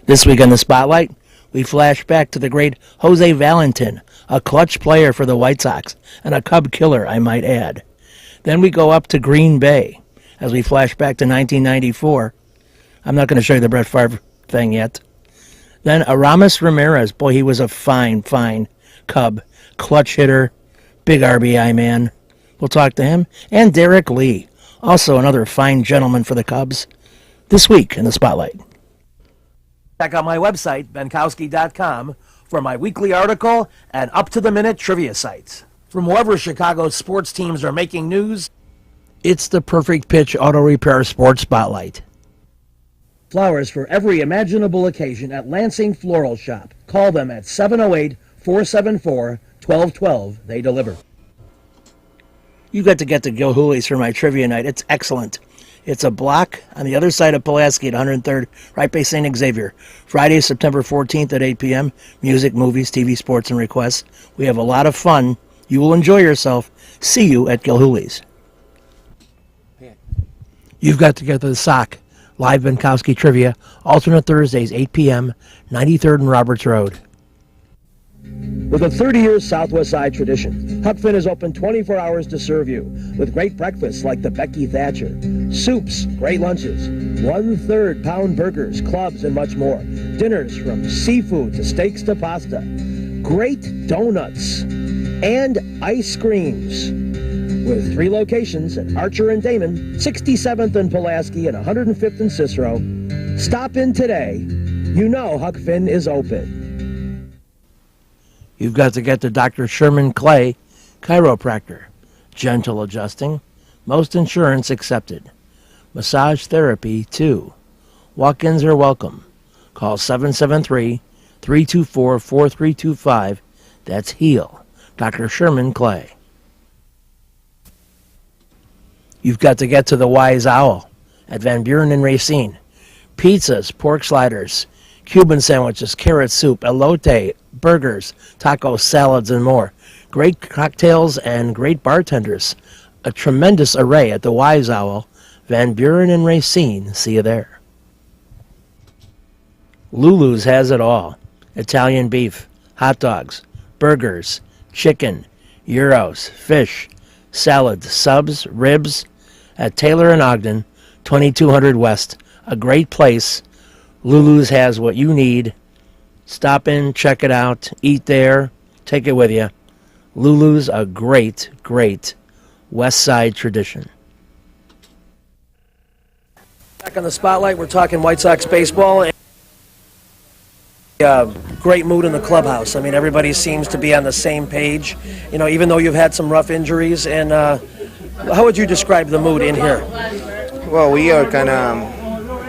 This week on the Spotlight, we flash back to the great Jose Valentin, a clutch player for the White Sox, and a Cub killer, I might add. Then we go up to Green Bay as we flash back to 1994. I'm not going to show you the Brett Favre thing yet. Then Aramis Ramirez, boy, he was a fine Cub, clutch hitter, big RBI man. We'll talk to him. And Derek Lee, also another fine gentleman for the Cubs, this week in the Spotlight. Check out my website, benkowski.com, for my weekly article and up-to-the-minute trivia sites. From wherever Chicago's sports teams are making news, it's the Perfect Pitch Auto Repair Sports Spotlight. Flowers for every imaginable occasion at Lansing Floral Shop. Call them at 708-474-1212. They deliver. You got to get to Gilhooly's for my trivia night. It's excellent. It's a block on the other side of Pulaski at 103rd, right by St. Xavier. Friday, September 14th at 8 p.m. Music, movies, TV, sports, and requests. We have a lot of fun. You will enjoy yourself. See you at Gilhooly's. You've got to get to the Sock. Live Benkowski Trivia, alternate Thursdays, 8 p.m., 93rd and Roberts Road. With a 30-year Southwest Side tradition, Huck Finn is open 24 hours to serve you with great breakfasts like the Becky Thatcher, soups, great lunches, 1/3 pound burgers, clubs, and much more. Dinners from seafood to steaks to pasta, great donuts, and ice creams. With 3 locations at Archer and Damon, 67th and Pulaski, and 105th and Cicero. Stop in today. You know Huck Finn is open. You've got to get to Dr. Sherman Clay, chiropractor. Gentle adjusting. Most insurance accepted. Massage therapy, too. Walk-ins are welcome. Call 773-324-4325. That's HEAL. Dr. Sherman Clay. You've got to get to the Wise Owl at Van Buren and Racine. Pizzas, pork sliders, Cuban sandwiches, carrot soup, elote, burgers, tacos, salads, and more. Great cocktails and great bartenders. A tremendous array at the Wise Owl, Van Buren and Racine. See you there. Lulu's has it all. Italian beef, hot dogs, burgers, chicken, gyros, fish, salads, subs, ribs, at Taylor and Ogden, 2200 West. A great place. Lulu's has what you need. Stop in, check it out, eat there, take it with you. Lulu's, a great West Side tradition. Back on the Spotlight, we're talking White Sox baseball. Great mood in the clubhouse. I mean, everybody seems to be on the same page. You know, even though you've had some rough injuries. And how would you describe the mood in here? Well, we are kind of.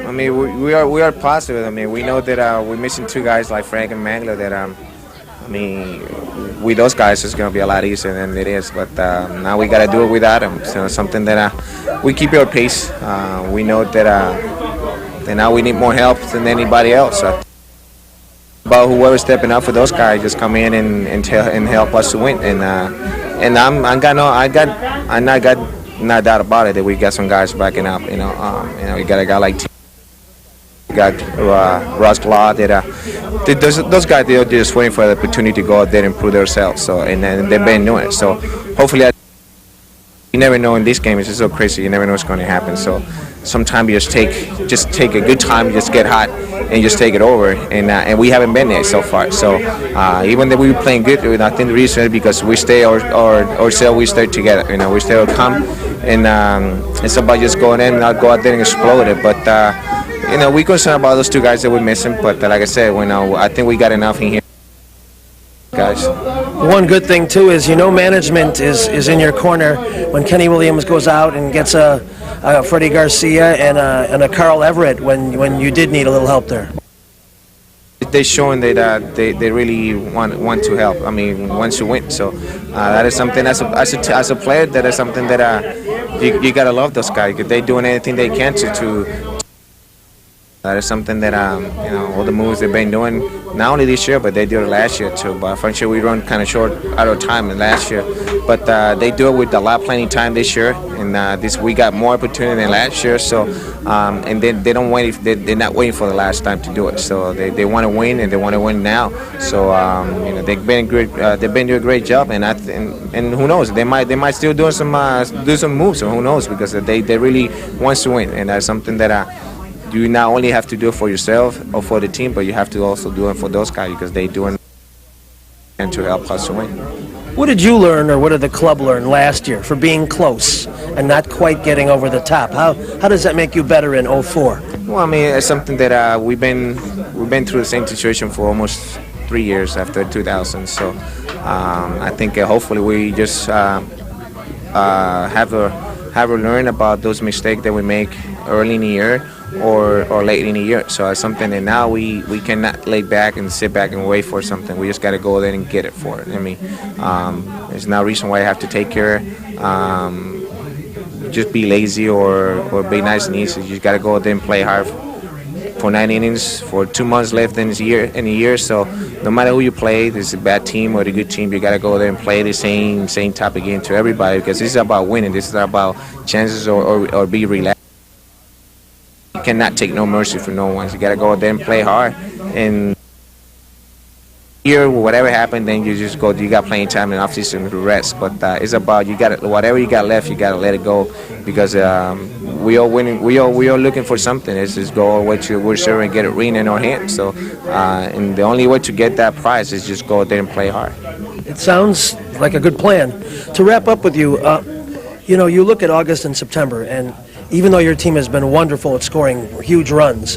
I mean, we are positive. I mean, we know that we're missing 2 guys like Frank and Mangler. That I mean, with those guys, it's going to be a lot easier than it is. But now we got to do it without them. So something that we keep our pace. We know that now we need more help than anybody else. About whoever's stepping up for those guys, just come in and help us to win. And I got no doubt about it that we got some guys backing up. You know, we got a guy like. Got Ross Law. Those guys, they're just waiting for the opportunity to go out there and prove themselves. So and they've been doing it. So hopefully, you never know in this game. It's just so crazy. You never know what's going to happen. So sometimes you just take a good time, just get hot, and just take it over. And we haven't been there so far. So even though we were playing good, I think the reason is because we stay ourselves, we stay together. You know, we stay calm, and it's about just going in, not go out there and explode it. But you know, we're concerned about those 2 guys that we're missing, but like I said, I think we got enough in here, guys. One good thing, too, is management is in your corner when Kenny Williams goes out and gets a Freddie Garcia and a Carl Everett when you did need a little help there. They're showing that they really want to help. I mean, want to win. So that is something, as a player, that is something that you got to love those guys. They're doing anything they can to That is something that all the moves they've been doing, not only this year, but they did it last year too. But unfortunately, we run kind of short out of time in last year. But they do it with a lot plenty time this year, and this we got more opportunity than last year. So and they don't wait. They're not waiting for the last time to do it. So they want to win, and they want to win now. So they've been great. They've been doing a great job, and who knows? They might still do some moves. So who knows? Because they really wants to win, and that's something that. You not only have to do it for yourself or for the team, but you have to also do it for those guys because they do it and to help us to win. What did you learn, or what did the club learn last year for being close and not quite getting over the top? How does that make you better in 04? Well, I mean, it's something that we've been through the same situation for almost 3 years after 2000. So I think hopefully we just have a learn about those mistakes that we make early in the year or late in the year. So it's something that now we cannot lay back and sit back and wait for something. We just got to go there and get it for it. I mean, there's no reason why I have to take care. Just be lazy or be nice and easy. You just got to go there and play hard for 9 innings, for 2 months left in the year. So no matter who you play, there's a bad team or a good team, you got to go there and play the same type of game to everybody because this is about winning. This is about chances or be relaxed. You cannot take no mercy for no one. You got to go there and play hard. And here, whatever happened, then you just go. You got plenty of time in off-season to rest. But it's about whatever you got left, you got to let it go because we are winning. We are looking for something. It's just go away to World Series and get a ring in our hand. So, and the only way to get that prize is just go there and play hard. It sounds like a good plan. To wrap up with you, you look at August and September, and even though your team has been wonderful at scoring huge runs,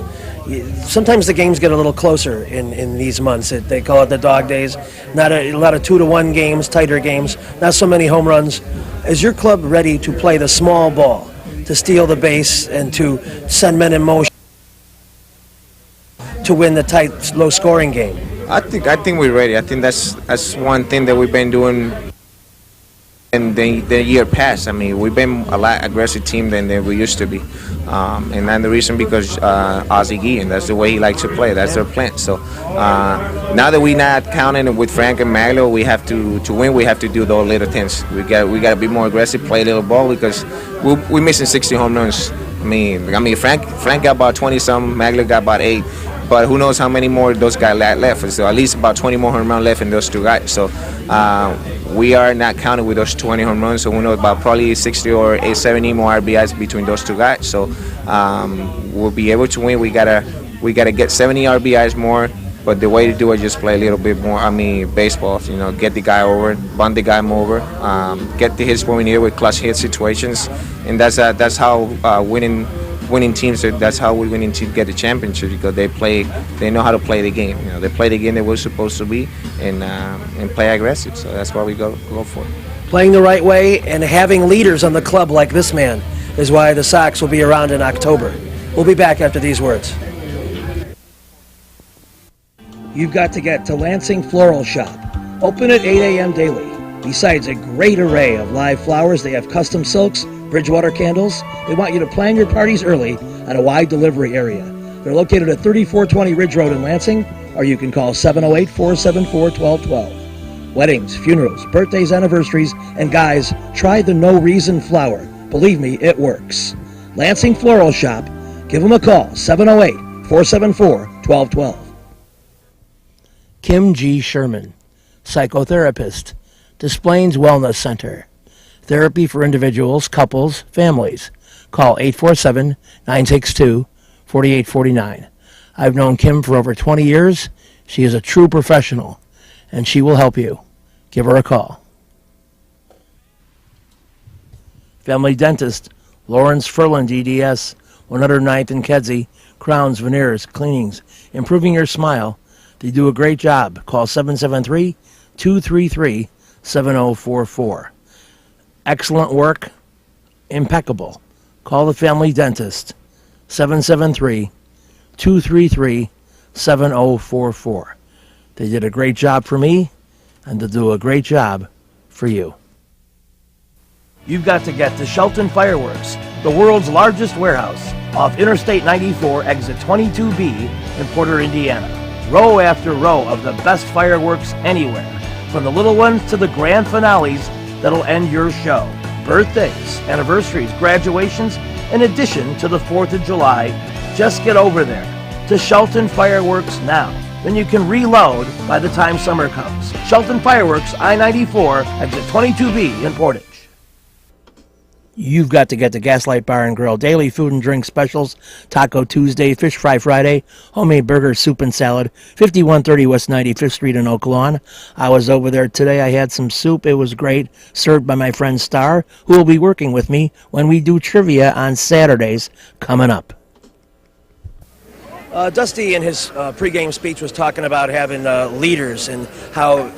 sometimes the games get a little closer in these months. They call it the dog days. Not a lot of 2-1 games, tighter games, not so many home runs. Is your club ready to play the small ball, to steal the base and to send men in motion to win the tight, low-scoring game? I think we're ready. I think that's one thing that we've been doing in the year past. I mean, we've been a lot aggressive team than we used to be, and that's the reason because Ozzie Guillen, that's the way he likes to play. That's their plan. So now that we're not counting with Frank and Maglo, we have to win. We have to do those little things. We got to be more aggressive, play a little ball because we're missing 60 home runs. I mean, Frank got about 20-something. Maglo got about 8. But who knows how many more those guys left. So at least about 20 more home runs left in those two guys. So we are not counting with those 20 home runs. So we know about probably 60 or 70 more RBIs between those two guys. So we'll be able to win. We gotta get 70 RBIs more. But the way to do it, just play a little bit more. I mean, baseball. Get the guy over, bunt the guy over, get the hits when we need with clutch hit situations, and that's how winning teams. That's how we winning teams get the championship because they know how to play the game. They play the game they were supposed to be and play aggressive. So that's why we go for it. Playing the right way and having leaders on the club like this man is why the Sox will be around in October. We'll be back after these words. You've got to get to Lansing Floral Shop. Open at 8 a.m. daily. Besides a great array of live flowers, they have custom silks, Bridgewater candles. They want you to plan your parties early at a wide delivery area. They're located at 3420 Ridge Road in Lansing, or you can call 708-474-1212. Weddings, funerals, birthdays, anniversaries, and guys, try the No Reason flower. Believe me, it works. Lansing Floral Shop. Give them a call, 708-474-1212. Kim G. Sherman, psychotherapist, Des Plaines Wellness Center. Therapy for individuals, couples, families. Call 847-962-4849. I've known Kim for over 20 years. She is a true professional, and she will help you. Give her a call. Family Dentist, Lawrence Furland, DDS, 109th and Kedzie, crowns, veneers, cleanings, improving your smile. They do a great job. Call 773-233-7044. Excellent work, impeccable. Call the Family Dentist, 773-233-7044. They did a great job for me, and they'll do a great job for you. You've got to get to Shelton Fireworks. the world's largest warehouse, off Interstate 94, exit 22B in Porter, Indiana. Row after row of the best fireworks anywhere, from the little ones to the grand finales that'll end your show. Birthdays, anniversaries, graduations, in addition to the 4th of July. Just get over there to Shelton Fireworks now. Then you can reload by the time summer comes. Shelton Fireworks, I-94, exit 22B in Portage. You've got to get to Gaslight Bar and Grill. Daily food and drink specials. Taco Tuesday, Fish Fry Friday, homemade burger, soup, and salad. 5130 West 95th Street in Oak Lawn. I was over there today. I had some soup. It was great. Served by my friend Star, who will be working with me when we do trivia on Saturdays coming up. Dusty, in his pregame speech, was talking about having leaders and how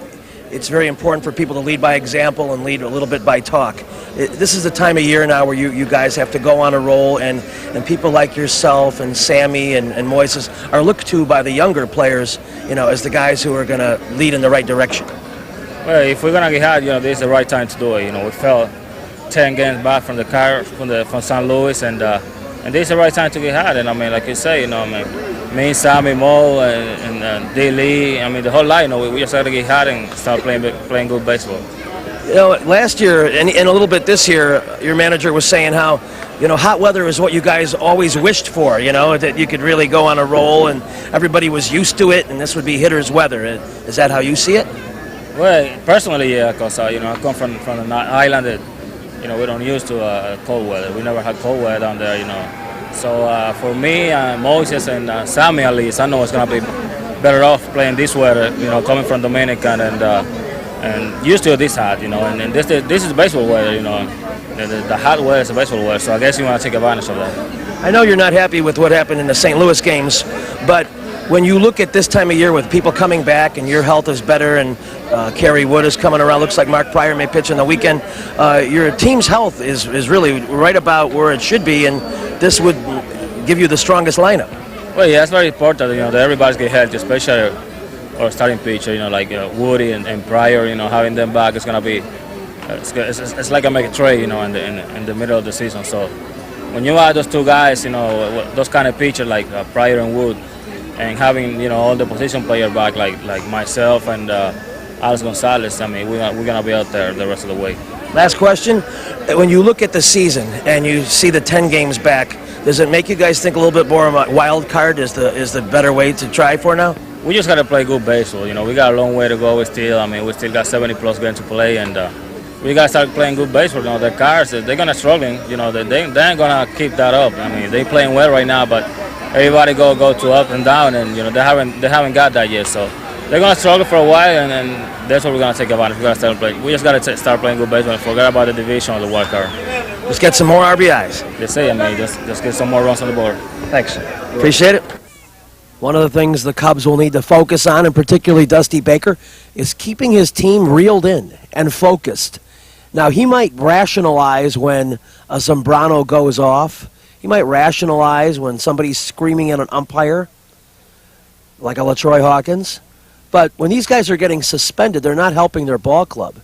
it's very important for people to lead by example and lead a little bit by talk. This is the time of year now where you guys have to go on a roll, and people like yourself and Sammy and Moises are looked to by the younger players, as the guys who are going to lead in the right direction. Well, if we're going to get hot, this is the right time to do it. We fell 10 games back from from St. Louis, and this is the right time to get hot. And like you say, me, Sammy, Mo, and D. Lee, the whole line, we just got to get hot and start playing good baseball. Last year and a little bit this year, your manager was saying how, hot weather is what you guys always wished for, that you could really go on a roll and everybody was used to it and this would be hitter's weather. Is that how you see it? Well, personally, yeah, because, I come from an island that, we don't used to cold weather. We never had cold weather down there, So for me, Moses and Sammy at least, I know it's going to be better off playing this weather, coming from Dominican and used to this hot, and this is baseball weather, the hot weather is baseball weather, so I guess you want to take advantage of that. I know you're not happy with what happened in the St. Louis games, but when you look at this time of year with people coming back and your health is better and Kerry Wood is coming around, looks like Mark Pryor may pitch on the weekend, your team's health is really right about where it should be, and this would give you the strongest lineup. Well, yeah, it's very important, that everybody's get healthy, especially our starting pitcher, like Woody and Pryor, having them back is going to be, it's like a make a trade, in the middle of the season. So when you add those two guys, those kind of pitchers like Pryor and Wood, and having, all the position player back like myself and Alex Gonzalez, we're going to be out there the rest of the way. Last question. When you look at the season and you see the 10 games back, does it make you guys think a little bit more about wild card is the better way to try for now? We just got to play good baseball. We got a long way to go. We still got 70+ games to play, and we got to start playing good baseball. The Cards, they're going to struggle. They ain't going to keep that up. They're playing well right now, but everybody go to up and down, and they haven't got that yet. So they're going to struggle for a while, and that's what we're going to take advantage. We got to start playing. We just got to start playing good baseball and forget about the division or the wild card. Just get some more RBIs. They say, just get some more runs on the board. Thanks. Appreciate it. One of the things the Cubs will need to focus on, and particularly Dusty Baker, is keeping his team reeled in and focused. Now, he might rationalize when a Zambrano goes off. He might rationalize when somebody's screaming at an umpire, like a LaTroy Hawkins. But when these guys are getting suspended, they're not helping their ball club.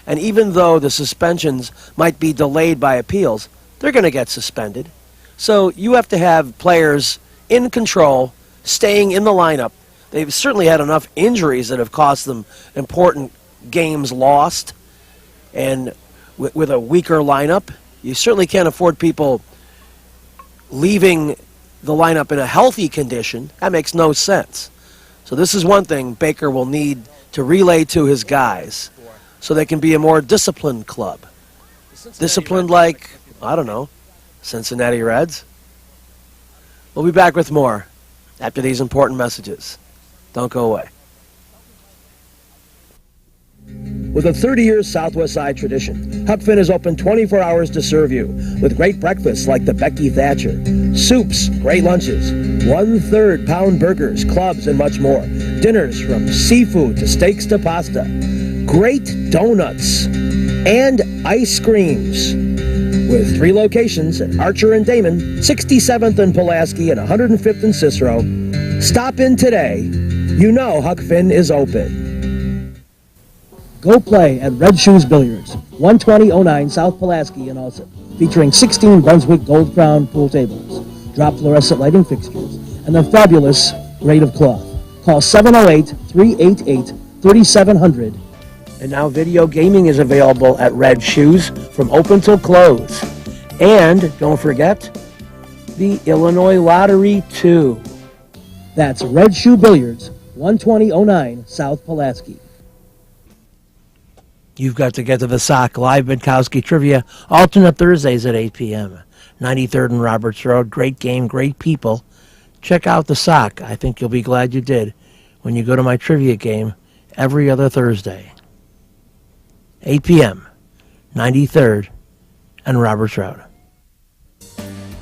And even though the suspensions might be delayed by appeals, they're going to get suspended. So you have to have players in control, staying in the lineup. They've certainly had enough injuries that have cost them important games lost. And with a weaker lineup, you certainly can't afford people leaving the lineup in a healthy condition. That makes no sense. So this is one thing Baker will need to relay to his guys so they can be a more disciplined club. Disciplined like, I don't know, Cincinnati Reds. We'll be back with more after these important messages. Don't go away. With a 30-year Southwest Side tradition, Huck Finn is open 24 hours to serve you with great breakfasts like the Becky Thatcher, soups, great lunches, 1/3 pound burgers, clubs, and much more. Dinners from seafood to steaks to pasta, great donuts, and ice creams. With 3 locations at Archer and Damon, 67th and Pulaski, and 105th and Cicero. Stop in today. You know Huck Finn is open. Go play at Red Shoes Billiards, 12009 South Pulaski in Alsip. featuring 16 Brunswick Gold Crown pool tables, drop fluorescent lighting fixtures, and the fabulous grade of cloth. Call 708-388-3700. And now video gaming is available at Red Shoes from open till close. And don't forget the Illinois Lottery 2. That's Red Shoe Billiards, 12009 South Pulaski. You've got to get to the Sock Live Bidkowski Trivia, alternate Thursdays at 8 p.m. 93rd and Roberts Road. Great game, great people. Check out the Sock. I think you'll be glad you did when you go to my trivia game every other Thursday. 8 p.m., 93rd and Roberts Road.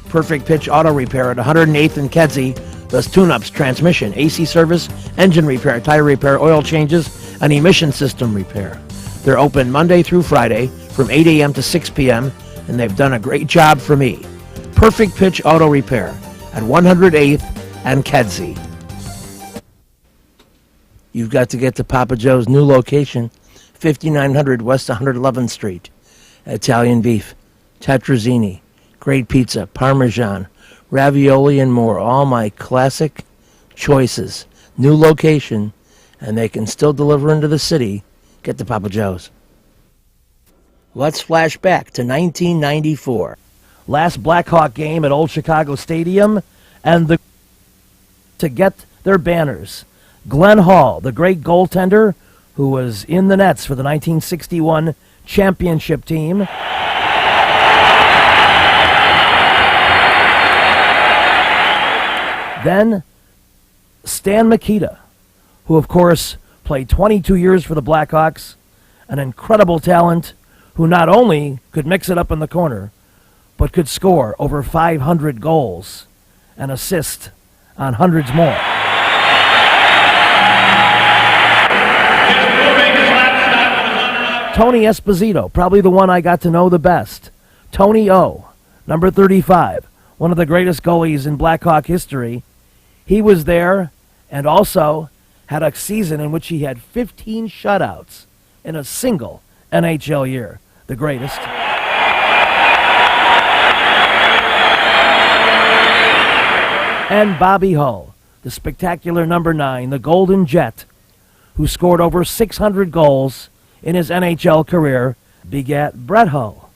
Perfect Pitch Auto Repair at 108th and Kedzie does tune-ups, transmission, AC service, engine repair, tire repair, oil changes, and emission system repair. They're open Monday through Friday from 8 a.m. to 6 p.m., and they've done a great job for me. Perfect Pitch Auto Repair at 108th and Kedzie. You've got to get to Papa Joe's new location, 5900 West 111th Street. Italian beef, tetrazzini, great pizza, parmesan, ravioli, and more. All my classic choices. New location, and they can still deliver into the city. Get to Papa Joe's. Let's flash back to 1994. Last Blackhawk game at Old Chicago Stadium, and to get their banners. Glenn Hall, the great goaltender, who was in the nets for the 1961 championship team. Then Stan Mikita, who of course played 22 years for the Blackhawks, an incredible talent who not only could mix it up in the corner, but could score over 500 goals and assist on hundreds more. Tony Esposito, probably the one I got to know the best. Tony O, number 35, one of the greatest goalies in Blackhawk history. He was there and also had a season in which he had 15 shutouts in a single NHL year. The greatest. And Bobby Hull, the spectacular number 9, the Golden Jet, who scored over 600 goals in his NHL career, begat Brett Hull,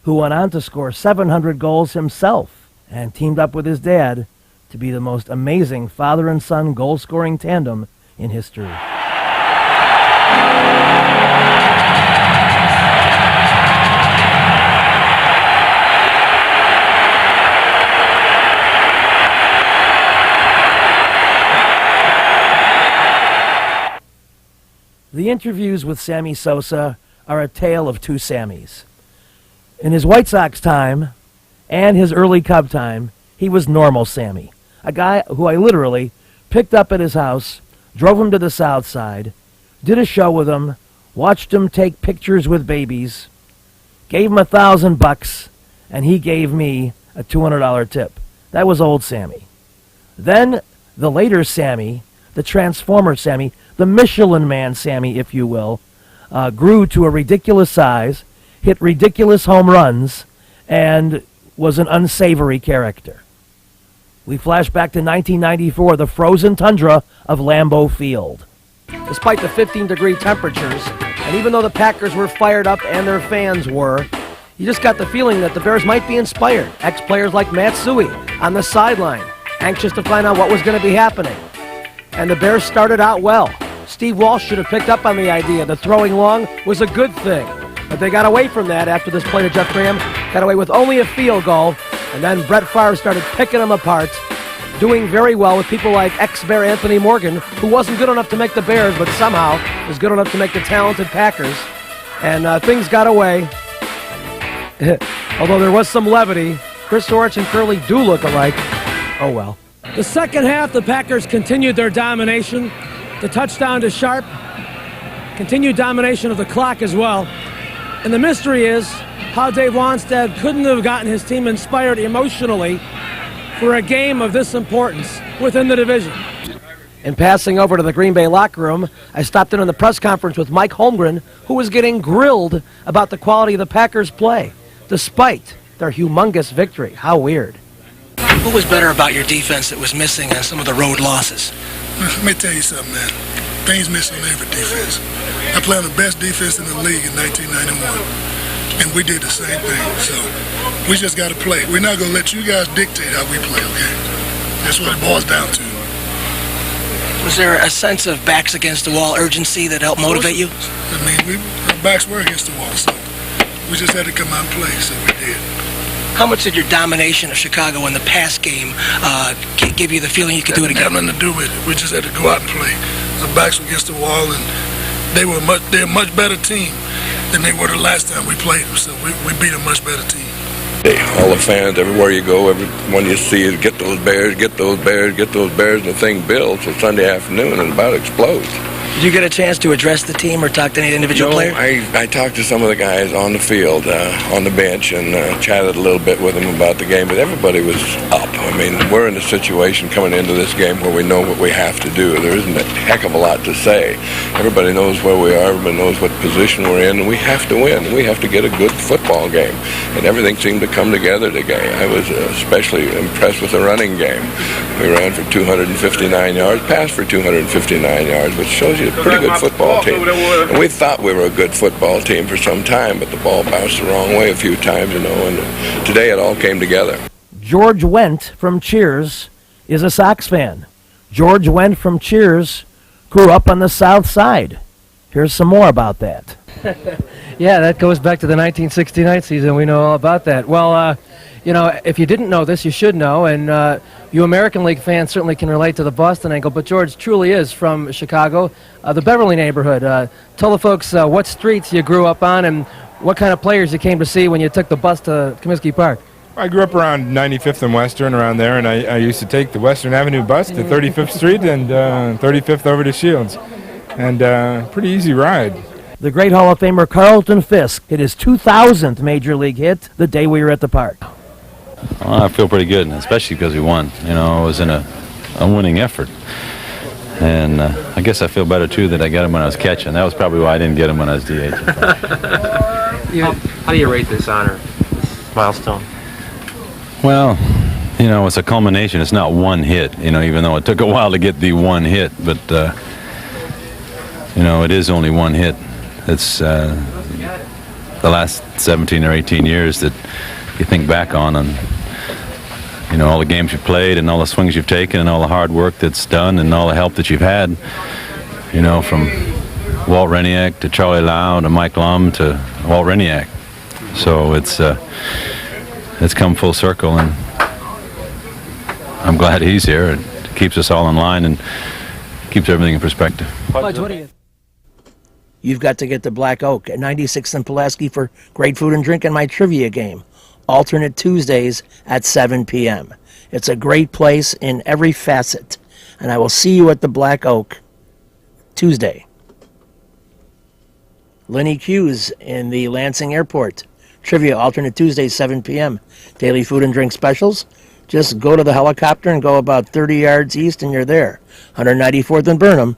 who went on to score 700 goals himself and teamed up with his dad to be the most amazing father and son goal-scoring tandem in history. The interviews with Sammy Sosa are a tale of two Sammys. In his White Sox time and his early Cub time, he was normal Sammy, a guy who I literally picked up at his house, drove him to the South Side, did a show with him, watched him take pictures with babies, gave him $1,000, and he gave me a $200 tip. That was old Sammy. Then the later Sammy, the Transformer Sammy, the Michelin Man Sammy, if you will, grew to a ridiculous size, hit ridiculous home runs, and was an unsavory character. We flash back to 1994, the frozen tundra of Lambeau Field. Despite the 15-degree temperatures, and even though the Packers were fired up and their fans were, you just got the feeling that the Bears might be inspired. Ex-players like Matsui on the sideline, anxious to find out what was going to be happening. And the Bears started out well. Steve Walsh should have picked up on the idea that throwing long was a good thing. But they got away from that after this play to Jeff Graham, got away with only a field goal, and then Brett Favre started picking them apart, doing very well with people like ex-Bear Anthony Morgan, who wasn't good enough to make the Bears, but somehow was good enough to make the talented Packers. And things got away. Although there was some levity, Chris Orich and Curly do look alike. Oh well. The second half, the Packers continued their domination. The touchdown to Sharp, continued domination of the clock as well. And the mystery is how Dave Wannstedt couldn't have gotten his team inspired emotionally for a game of this importance within the division. In passing over to the Green Bay locker room, I stopped in on the press conference with Mike Holmgren, who was getting grilled about the quality of the Packers' play, despite their humongous victory. How weird. What was better about your defense that was missing on some of the road losses? Let me tell you something, man. Things miss on every defense. I played on the best defense in the league in 1991, and we did the same thing. So we just got to play. We're not going to let you guys dictate how we play, okay? That's what it boils down to. Was there a sense of backs against the wall urgency that helped motivate you? I mean, our backs were against the wall, so we just had to come out and play, so we did. How much did your domination of Chicago in the past game give you the feeling you could do it again? It had nothing to do with it. We just had to go out and play. Our backs were against the wall, and they're a much better team than they were the last time we played them. So we beat a much better team. All the fans, everywhere you go, everyone you see is get those Bears, get those Bears, get those Bears, and the thing builds till Sunday afternoon and about explodes. Did you get a chance to address the team or talk to any individual player? I talked to some of the guys on the field, on the bench, and chatted a little bit with them about the game, but everybody was up. I mean, we're in a situation coming into this game where we know what we have to do. There isn't a heck of a lot to say. Everybody knows where we are, everybody knows what position we're in, and we have to win. We have to get a good football game, and everything seemed to come together today. I was especially impressed with the running game. We ran for 259 yards, passed for 259 yards, which shows you a pretty good football team. And we thought we were a good football team for some time, but the ball bounced the wrong way a few times, and today it all came together. George Wendt from Cheers is a Sox fan. George Wendt from Cheers grew up on the South Side. Here's some more about that. Yeah, that goes back to the 1969 season. We know all about that. Well, if you didn't know this, you should know, and you American League fans certainly can relate to the Boston angle, but George truly is from Chicago, the Beverly neighborhood. Tell the folks what streets you grew up on and what kind of players you came to see when you took the bus to Comiskey Park. I grew up around 95th and Western, around there, and I used to take the Western Avenue bus to 35th Street and 35th over to Shields. And pretty easy ride. The great Hall of Famer Carlton Fisk hit his 2000th Major League hit the day we were at the park. Well, I feel pretty good, especially because we won. It was in a winning effort. And I guess I feel better, too, that I got him when I was catching. That was probably why I didn't get him when I was DH. How do you rate this honor, this milestone? Well, it's a culmination. It's not one hit, even though it took a while to get the one hit. But, it is only one hit. It's the last 17 or 18 years that you think back on all the games you've played and all the swings you've taken and all the hard work that's done and all the help that you've had, from Walt Reniak to Charlie Lau to Mike Lum to Walt Reniak. So it's come full circle, and I'm glad he's here. It keeps us all in line and keeps everything in perspective. Pledge, what do you... You've got to get to Black Oak at 96th and Pulaski for great food and drink and my trivia game. Alternate Tuesdays at 7 p.m. It's a great place in every facet. And I will see you at the Black Oak Tuesday. Lenny Hughes in the Lansing Airport. Trivia, alternate Tuesdays, 7 p.m. Daily food and drink specials. Just go to the helicopter and go about 30 yards east and you're there. 194th and Burnham.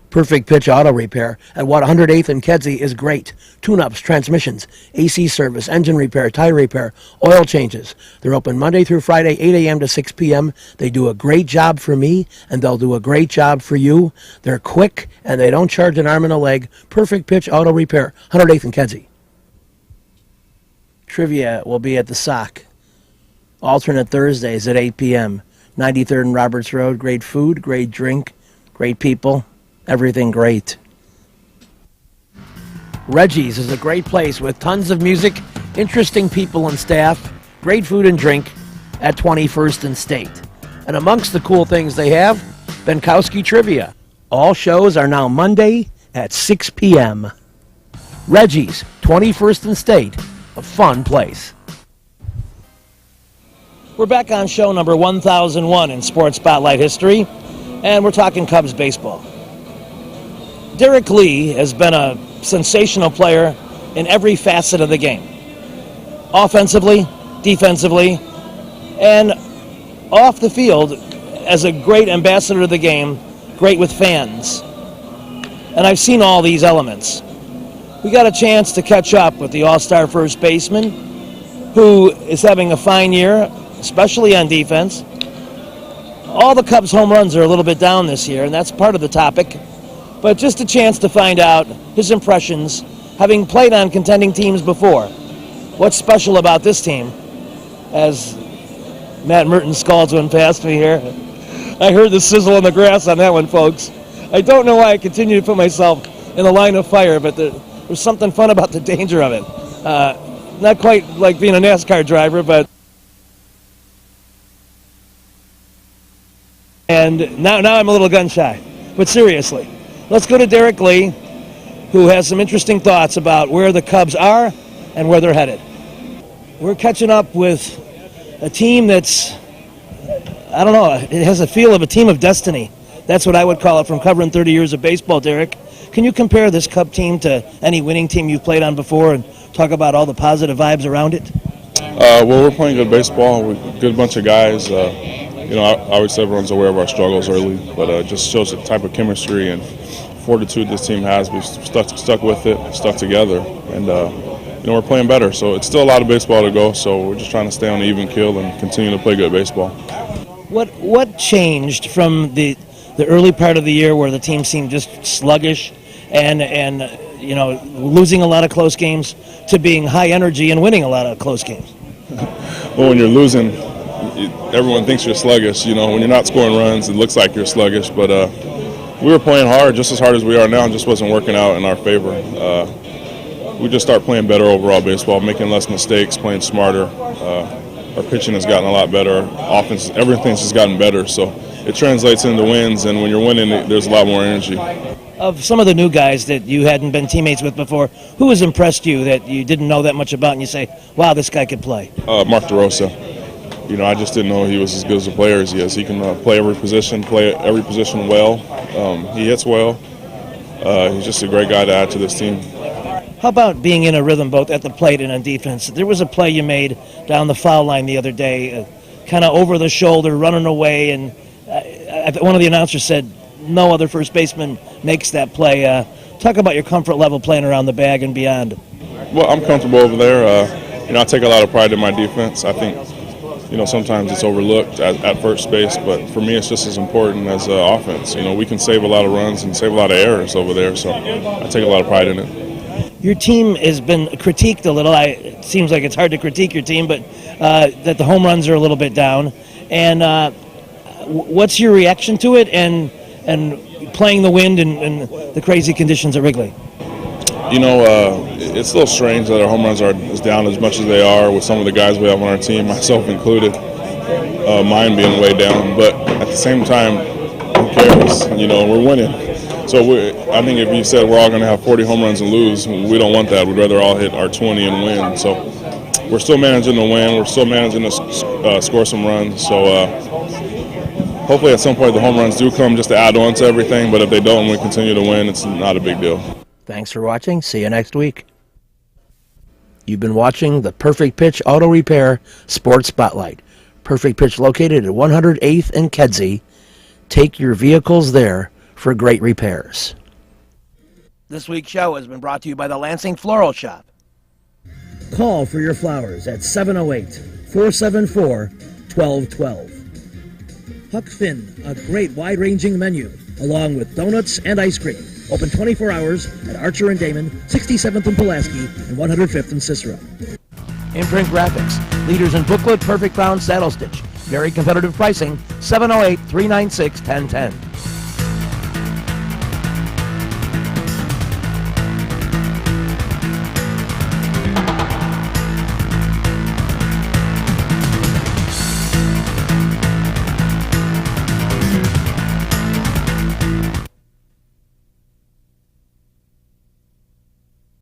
Perfect Pitch Auto Repair at 108th and Kedzie is great. Tune-ups, transmissions, AC service, engine repair, tire repair, oil changes. They're open Monday through Friday, 8 a.m. to 6 p.m. They do a great job for me, and they'll do a great job for you. They're quick, and they don't charge an arm and a leg. Perfect Pitch Auto Repair, 108th and Kedzie. Trivia will be at the Sock. Alternate Thursdays at 8 p.m. 93rd and Roberts Road. Great food, great drink, great people. Everything great. Reggie's is a great place with tons of music, interesting people and staff, great food and drink at 21st and State. And amongst the cool things they have, Benkowski Trivia. All shows are now Monday at 6 p.m. Reggie's, 21st and State, a fun place. We're back on show number 1001 in Sports Spotlight history, and we're talking Cubs baseball. Derek Lee has been a sensational player in every facet of the game. Offensively, defensively, and off the field as a great ambassador of the game, great with fans. And I've seen all these elements. we got a chance to catch up with the all-star first baseman, who is having a fine year, especially on defense. All the Cubs' home runs are a little bit down this year, and that's part of the topic. But just a chance to find out his impressions, having played on contending teams before. What's special about this team? As Matt Merton scalds one past me here. I heard the sizzle in the grass on that one, folks. I don't know why I continue to put myself in the line of fire, but there's something fun about the danger of it. Not quite like being a NASCAR driver, but... And now I'm a little gun-shy. But seriously, let's go to Derek Lee, who has some interesting thoughts about where the Cubs are and where they're headed. We're catching up with a team that's, I don't know, it has a feel of a team of destiny. That's what I would call it from covering 30 years of baseball, Derek. Can you compare this Cub team to any winning team you've played on before and talk about all the positive vibes around it? Well, we're playing good baseball. We're a good bunch of guys. Obviously everyone's aware of our struggles early, but it just shows the type of chemistry and fortitude this team has. We've stuck with it, stuck together, and we're playing better. So it's still a lot of baseball to go, so we're just trying to stay on an even keel and continue to play good baseball. What changed from the early part of the year where the team seemed just sluggish and losing a lot of close games to being high energy and winning a lot of close games? Well, when you're losing, everyone thinks you're sluggish. When you're not scoring runs, it looks like you're sluggish. But we were playing hard, just as hard as we are now, and just wasn't working out in our favor. We just start playing better overall baseball, making less mistakes, playing smarter. Our pitching has gotten a lot better. Offense, everything's just gotten better. So it translates into wins, and when you're winning, there's a lot more energy. Of some of the new guys that you hadn't been teammates with before, who has impressed you that you didn't know that much about, and you say, wow, this guy could play? Mark DeRosa. I just didn't know he was as good as a player as he is. He can play every position well. He hits well. He's just a great guy to add to this team. How about being in a rhythm both at the plate and on defense? There was a play you made down the foul line the other day, kind of over the shoulder, running away, and one of the announcers said no other first baseman makes that play. Talk about your comfort level playing around the bag and beyond. Well, I'm comfortable over there. I take a lot of pride in my defense. I think sometimes it's overlooked at first base, but for me it's just as important as offense. We can save a lot of runs and save a lot of errors over there, so I take a lot of pride in it. Your team has been critiqued a little. It seems like it's hard to critique your team, but that the home runs are a little bit down. And what's your reaction to it and playing the wind and the crazy conditions at Wrigley? It's a little strange that our home runs are as down as much as they are with some of the guys we have on our team, myself included, mine being way down. But at the same time, who cares? We're winning. So I think if you said we're all going to have 40 home runs and lose, we don't want that. We'd rather all hit our 20 and win. So we're still managing to win. We're still managing to score some runs. So hopefully at some point the home runs do come just to add on to everything. But if they don't and we continue to win, it's not a big deal. Thanks for watching. See you next week. You've been watching the Perfect Pitch Auto Repair Sports Spotlight. Perfect Pitch located at 108th and Kedzie. Take your vehicles there for great repairs. This week's show has been brought to you by the Lansing Floral Shop. Call for your flowers at 708-474-1212. Huck Finn, a great wide-ranging menu, along with donuts and ice cream. Open 24 hours at Archer and Damon, 67th and Pulaski, and 105th and Cicero. Imprint Graphics, leaders in booklet, perfect bound saddle stitch. Very competitive pricing, 708-396-1010.